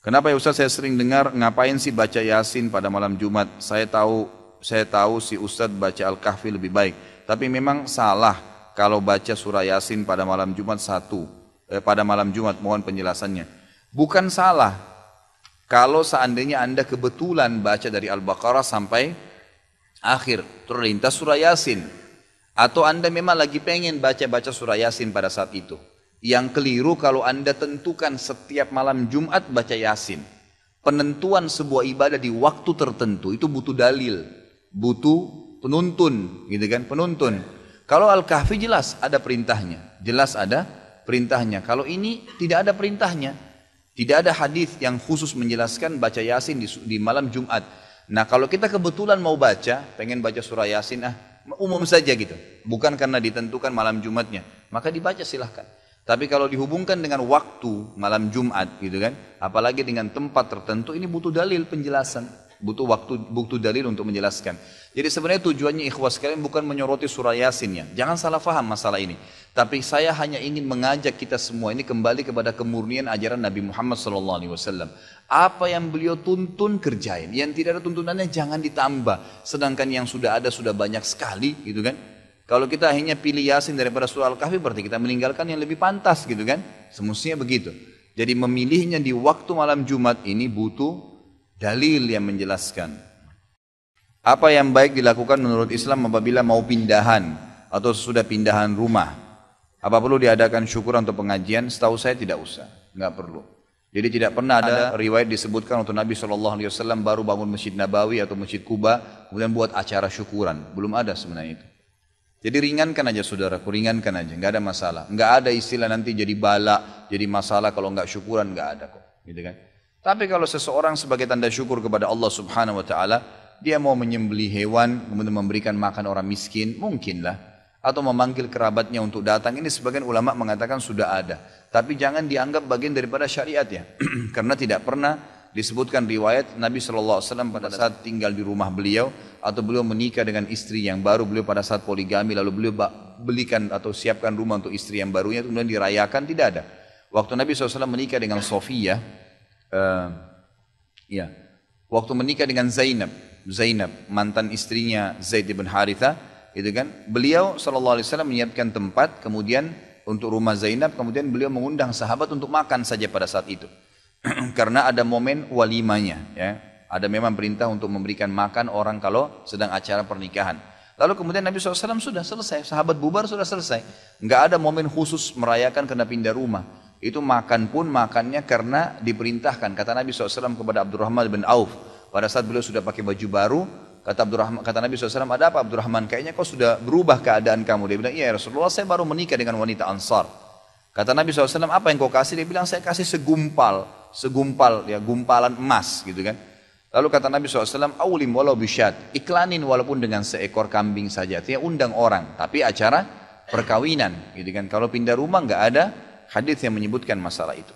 Kenapa ya Ustaz saya sering dengar ngapain sih baca Yasin pada malam Jumat? Saya tahu si Ustaz baca Al-Kahfi lebih baik. Tapi memang salah kalau baca surah Yasin pada malam Jumat pada malam Jumat, mohon penjelasannya. Bukan salah kalau seandainya Anda kebetulan baca dari Al-Baqarah sampai akhir terlintas surah Yasin, atau Anda memang lagi pengen baca surah Yasin pada saat itu. Yang keliru kalau Anda tentukan setiap malam Jumat baca Yasin. Penentuan sebuah ibadah di waktu tertentu itu butuh dalil, butuh penuntun, gitu kan? Penuntun. Kalau Al-Kahfi jelas ada perintahnya, Kalau ini tidak ada perintahnya, tidak ada hadis yang khusus menjelaskan baca Yasin di malam Jumat. Nah, kalau kita kebetulan mau baca, pengen baca surah Yasin, umum saja gitu, bukan karena ditentukan malam Jumatnya, maka dibaca silahkan. Tapi kalau dihubungkan dengan waktu malam Jumat gitu kan, apalagi dengan tempat tertentu, ini butuh dalil penjelasan, butuh dalil untuk menjelaskan. Jadi sebenarnya tujuannya ikhwas sekalian bukan menyoroti surah Yasinnya, jangan salah faham masalah ini. Tapi saya hanya ingin mengajak kita semua ini kembali kepada kemurnian ajaran Nabi Muhammad SAW. Apa yang beliau tuntun kerjain, yang tidak ada tuntunannya jangan ditambah. Sedangkan yang sudah ada sudah banyak sekali gitu kan. Kalau kita hanya pilih Yasin daripada surah Al-Kahfi berarti kita meninggalkan yang lebih pantas gitu kan. Semestinya begitu. Jadi memilihnya di waktu malam Jumat ini butuh dalil yang menjelaskan. Apa yang baik dilakukan menurut Islam apabila mau pindahan atau sudah pindahan rumah? Apa perlu diadakan syukur untuk pengajian? Setahu saya tidak usah, nggak perlu. Jadi tidak pernah ada riwayat disebutkan untuk Nabi SAW baru bangun Masjid Nabawi atau Masjid Kuba kemudian buat acara syukuran. Belum ada sebenarnya itu. Jadi ringankan aja saudaraku, ringankan aja, nggak ada masalah. Nggak ada istilah nanti jadi bala, jadi masalah kalau nggak syukuran, nggak ada kok, gitu kan. Tapi kalau seseorang sebagai tanda syukur kepada Allah Subhanahu Wa Taala, dia mau menyembelih hewan, kemudian memberikan makan orang miskin, mungkinlah. Atau memanggil kerabatnya untuk datang, ini sebagian ulama mengatakan sudah ada. Tapi jangan dianggap bagian daripada syariat ya, karena tidak pernah disebutkan riwayat Nabi SAW pada saat tinggal di rumah beliau atau beliau menikah dengan istri yang baru, beliau pada saat poligami lalu beliau belikan atau siapkan rumah untuk istri yang barunya kemudian dirayakan, tidak ada. Waktu Nabi SAW menikah dengan Sofiyah, waktu menikah dengan Zainab mantan istrinya Zaid bin Haritha, itu kan, beliau SAW menyiapkan tempat kemudian untuk rumah Zainab, kemudian beliau mengundang sahabat untuk makan saja pada saat itu. Karena ada momen walimanya ya. Ada memang perintah untuk memberikan makan orang kalau sedang acara pernikahan. Lalu kemudian Nabi SAW sudah selesai, sahabat bubar sudah selesai. Enggak ada momen khusus merayakan kena pindah rumah. Itu makan pun makannya karena diperintahkan. Kata Nabi SAW kepada Abdurrahman bin Auf, pada saat beliau sudah pakai baju baru, kata Nabi SAW, ada apa Abdurrahman? Kayaknya kau sudah berubah keadaan kamu. Dia bilang, iya Rasulullah, saya baru menikah dengan wanita Ansar. Kata Nabi SAW, apa yang kau kasih? Dia bilang, saya kasih segumpal ya, gumpalan emas gitu kan. Lalu kata Nabi SAW, awlim walau bisyad, iklanin walaupun dengan seekor kambing saja, artinya undang orang, tapi acara perkawinan gitu kan. Kalau pindah rumah nggak ada hadis yang menyebutkan masalah itu.